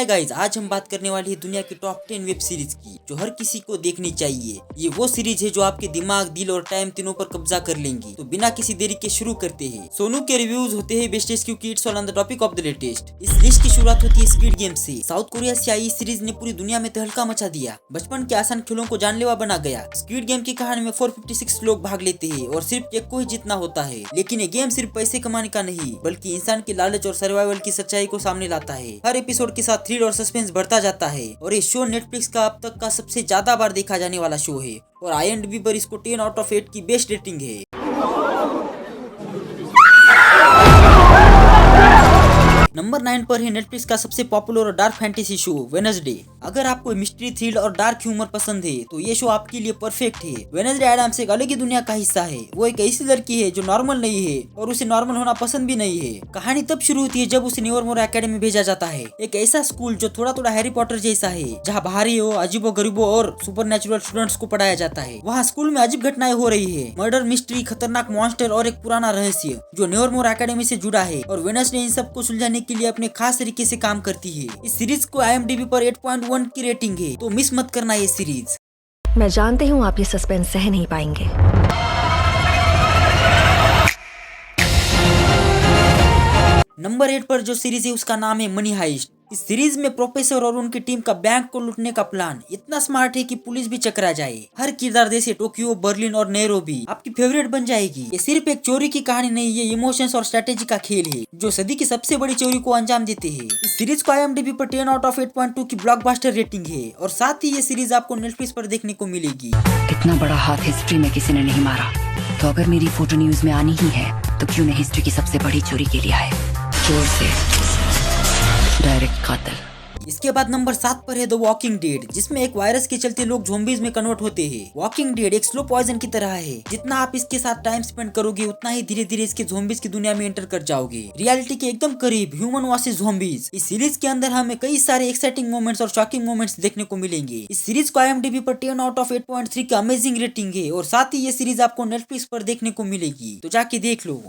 Hi guys, आज हम बात करने वाली है दुनिया की टॉप 10 वेब सीरीज की जो हर किसी को देखनी चाहिए। ये वो सीरीज है जो आपके दिमाग, दिल और टाइम तीनों पर कब्जा कर लेंगी। तो बिना किसी देरी के शुरू करते हैं। सोनू के रिव्यूज होते हैं बेस्टेस्ट क्योंकि it's on the topic of the latest. इस लिस्ट की शुरुआत होती है स्क्विड गेम से। साउथ कोरिया से आई इस सीरीज ने पूरी दुनिया में तहलका मचा दिया। बचपन के आसान खेलों को जानलेवा बना गया। स्क्विड गेम की कहानी में 456 लोग भाग लेते हैं और सिर्फ एक को ही जीतना होता है। लेकिन ये गेम सिर्फ पैसे कमाने का नहीं बल्कि इंसान के लालच और सर्वाइवल की सच्चाई को सामने लाता है। हर एपिसोड के साथ थ्रिल और सस्पेंस बढ़ता जाता है और ये शो नेटफ्लिक्स का अब तक का सबसे ज्यादा बार देखा जाने वाला शो है और IMDb पर इसको 10 आउट ऑफ 8 की बेस्ट रेटिंग है। नंबर 9 पर है नेटफ्लिक्स का सबसे पॉपुलर और डार्क फैंटेसी शो वेडनेसडे। अगर आपको मिस्ट्री, थ्रिल और डार्क ह्यूमर पसंद है तो ये शो आपके लिए परफेक्ट है। वेडनेसडे एडम्स एक अलग ही दुनिया का हिस्सा है। वो एक ऐसी लड़की है जो नॉर्मल नहीं है और उसे नॉर्मल होना पसंद भी नहीं है। कहानी तब शुरू होती है जब उसे नेवरमोर एकेडमी भेजा जाता है, एक ऐसा स्कूल जो थोड़ा थोड़ा हैरी पॉटर जैसा है, जहाँ बाहरियों, अजीबो गरीबों और सुपरनैचुरल स्टूडेंट्स को पढ़ाया जाता है। वहाँ स्कूल में अजीब घटनाएं हो रही है, मर्डर, मिस्ट्री, खतरनाक मॉन्स्टर और एक पुराना रहस्य जो नेवरमोर एकेडमी से जुड़ा है। और वेडनेसडे इन सबको सुलझाने के लिए अपने खास तरीके से काम करती है। इस सीरीज को IMDb पर 8.1 की रेटिंग है, तो मिस मत करना ये सीरीज। मैं जानती हूँ आप ये सस्पेंस सह नहीं पाएंगे। नंबर 8 पर जो सीरीज है उसका नाम है मनी हाइस्ट। इस सीरीज में प्रोफेसर और उनकी टीम का बैंक को लूटने का प्लान इतना स्मार्ट है कि पुलिस भी चकरा जाए। हर किरदार जैसे टोक्यो, बर्लिन और नैरोबी आपकी फेवरेट बन जाएगी। ये सिर्फ एक चोरी की कहानी नहीं, ये इमोशंस और स्ट्रेटेजी का खेल है जो सदी की सबसे बड़ी चोरी को अंजाम देते हैं। इस सीरीज को IMDb पर 10 आउट ऑफ 8.2 की ब्लॉकबस्टर रेटिंग है और साथ ही ये सीरीज आपको नेटफ्लिक्स पर देखने को मिलेगी। इतना बड़ा हाथ हिस्ट्री में किसी ने नहीं मारा, तो अगर मेरी फोटो न्यूज में आनी ही है तो क्यों नहीं हिस्ट्री की सबसे बड़ी चोरी के लिए आए, चोर से डायरेक्ट कातिल। इसके बाद नंबर 7 पर है द वॉकिंग डेड, जिसमें एक वायरस के चलते लोग ज़ॉम्बीज में कन्वर्ट होते हैं। वॉकिंग डेड एक स्लो पॉइजन की तरह है, जितना आप इसके साथ टाइम स्पेंड करोगे उतना ही धीरे धीरे इसके ज़ॉम्बीज की दुनिया में एंटर कर जाओगे। रियलिटी के एकदम करीब, ह्यूमन वर्सेस ज़ॉम्बीज। इस सीरीज के अंदर हमें कई सारे एक्साइटिंग मोमेंट्स और शॉकिंग मोमेंट्स देखने को मिलेंगे। इस सीरीज को IMDb पर 10 आउट ऑफ 8.3 की अमेजिंग रेटिंग है और साथ ही ये सीरीज आपको नेटफ्लिक्स पर देखने को मिलेगी, तो जाके देख लो।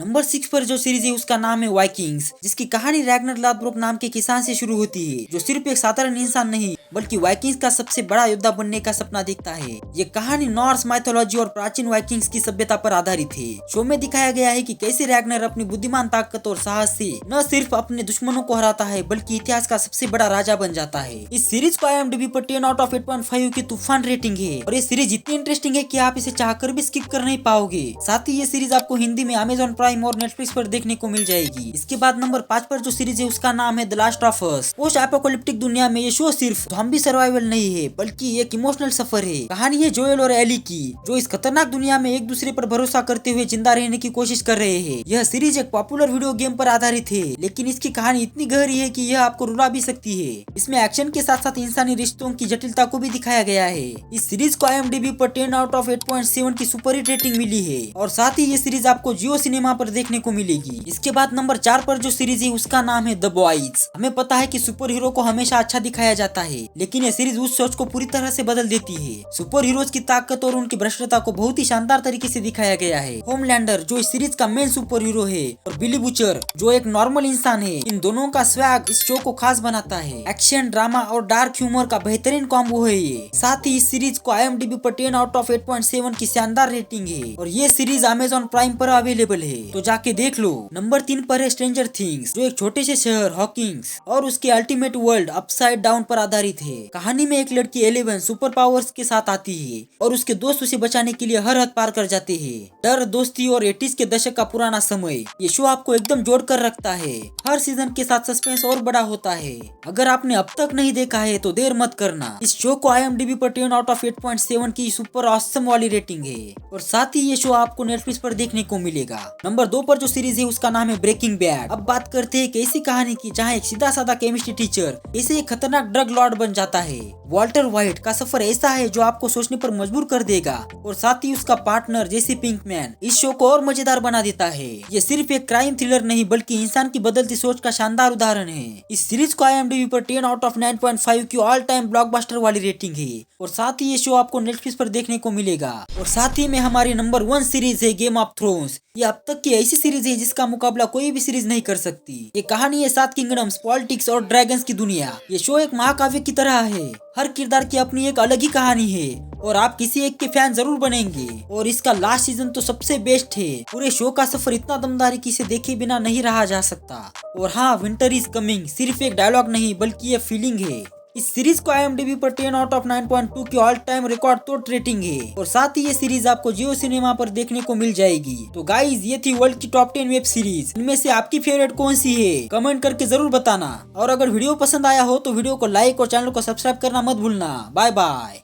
नंबर 6 पर जो सीरीज है उसका नाम है वाइकिंग्स, जिसकी कहानी रैग्नर लोथब्रोक नाम के किसान से शुरू होती है जो सिर्फ एक साधारण इंसान नहीं बल्कि वाइकिंग्स का सबसे बड़ा योद्धा बनने का सपना देखता है। ये कहानी नॉर्स माइथोलॉजी और प्राचीन वाइकिंग्स की सभ्यता पर आधारित है। शो में दिखाया गया है कि कैसे रैग्नर अपनी बुद्धिमान ताकत और साहस से न सिर्फ अपने दुश्मनों को हराता है बल्कि इतिहास का सबसे बड़ा राजा बन जाता है। इस सीरीज को IMDb पर 10 आउट ऑफ 8.5 की तूफान रेटिंग है और ये सीरीज इतनी इंटरेस्टिंग है कि आप इसे चाहकर भी स्किप कर नहीं पाओगे। साथ ही ये सीरीज आपको हिंदी में Amazon प्राइम और नेटफ्लिक्स पर देखने को मिल जाएगी। इसके बाद नंबर 5 पर जो सीरीज है उसका नाम है the last of us. Post apocalyptic दुनिया में ये शो सिर्फ ज़ॉम्बी सर्वाइवल नहीं है बल्कि एक इमोशनल सफर है। कहानी है जोएल और एली की, जो इस खतरनाक दुनिया में एक दूसरे पर भरोसा करते हुए जिंदा रहने की कोशिश कर रहे हैं। यह सीरीज एक पॉपुलर वीडियो गेम पर आधारित है, लेकिन इसकी कहानी इतनी गहरी है कि यह आपको रुला भी सकती है। इसमें एक्शन के साथ साथ इंसानी रिश्तों की जटिलता को भी दिखाया गया है। इस सीरीज को IMDb पर 10 आउट ऑफ 8.7 की सुपर हिट रेटिंग मिली है और साथ ही ये सीरीज आपको जियो सिनेमा पर देखने को मिलेगी। इसके बाद नंबर 4 पर जो सीरीज है उसका नाम है द बॉयज। हमें पता है कि सुपर हीरो को हमेशा अच्छा दिखाया जाता है, लेकिन ये सीरीज उस सोच को पूरी तरह से बदल देती है। सुपर हीरोज की ताकत और उनकी भ्रष्टता को बहुत ही शानदार तरीके से दिखाया गया है। होमलैंडर जो इस सीरीज का मेन सुपर हीरो है और बिली बुचर जो एक नॉर्मल इंसान है, इन दोनों का स्वैग इस शो को खास बनाता है। एक्शन, ड्रामा और डार्क ह्यूमर का बेहतरीन कॉम्बो है ये। साथ ही इस सीरीज को IMDb पर 10 आउट ऑफ 8.7 की शानदार रेटिंग है और ये सीरीज Amazon प्राइम पर अवेलेबल है, तो जाके देख लो। नंबर 3 पर है स्ट्रेंजर थिंग्स, जो एक छोटे से शहर हॉकिंग्स और उसके अल्टीमेट वर्ल्ड अपसाइड डाउन पर आधारित है। कहानी में एक लड़की 11 सुपर पावर्स के साथ आती है और उसके दोस्त उसे बचाने के लिए हर हद पार कर जाते हैं। डर, दोस्ती और 80s के दशक का पुराना समय, ये शो आपको एकदम जोड़ कर रखता है। हर सीजन के साथ सस्पेंस और बड़ा होता है। अगर आपने अब तक नहीं देखा है तो देर मत करना। इस शो को IMDb पर 10 आउट ऑफ 8.7 की सुपर ऑसम वाली रेटिंग है और साथ ही ये शो आपको नेटफ्लिक्स पर देखने को मिलेगा। नंबर 2 पर जो सीरीज है उसका नाम है ब्रेकिंग बैड। अब बात करते हैं एक ऐसी कहानी की जहाँ एक सीधा साधा केमिस्ट्री टीचर ऐसे एक खतरनाक ड्रग लॉर्ड बन जाता है। वॉल्टर व्हाइट का सफर ऐसा है जो आपको सोचने पर मजबूर कर देगा, और साथ ही उसका पार्टनर जेसी पिंकमैन इस शो को और मजेदार बना देता है। ये सिर्फ एक क्राइम थ्रिलर नहीं बल्कि इंसान की बदलती सोच का शानदार उदाहरण है। इस सीरीज को IMDb पर 10 आउट ऑफ 9.5 की ऑल टाइम ब्लॉकबस्टर वाली रेटिंग है, और साथ ही ये शो आपको नेटफ्लिक्स पर देखने को मिलेगा। और साथ ही में हमारी नंबर 1 सीरीज है गेम ऑफ थ्रोन्स। ये अब तक की ऐसी सीरीज है जिसका मुकाबला कोई भी सीरीज नहीं कर सकती। ये कहानी है 7 किंगडम्स, पॉलिटिक्स और ड्रैगन्स की दुनिया। ये शो एक महाकाव्य की तरह है, हर किरदार की अपनी एक अलग ही कहानी है और आप किसी एक के फैन जरूर बनेंगे। और इसका लास्ट सीजन तो सबसे बेस्ट है। पूरे शो का सफर इतना दमदार है कि इसे देखे बिना नहीं रहा जा सकता। और हाँ, विंटर इज कमिंग सिर्फ एक डायलॉग नहीं बल्कि ये फीलिंग है। इस सीरीज को IMDb पर 10 आउट ऑफ 9.2 की ऑल टाइम रिकॉर्ड तोड़ रेटिंग है, और साथ ही ये सीरीज आपको जियो सिनेमा पर देखने को मिल जाएगी। तो गाइज, ये थी वर्ल्ड की टॉप 10 वेब सीरीज। इनमें से आपकी फेवरेट कौन सी है कमेंट करके जरूर बताना। और अगर वीडियो पसंद आया हो तो वीडियो को लाइक और चैनल को सब्सक्राइब करना मत भूलना। Bye bye.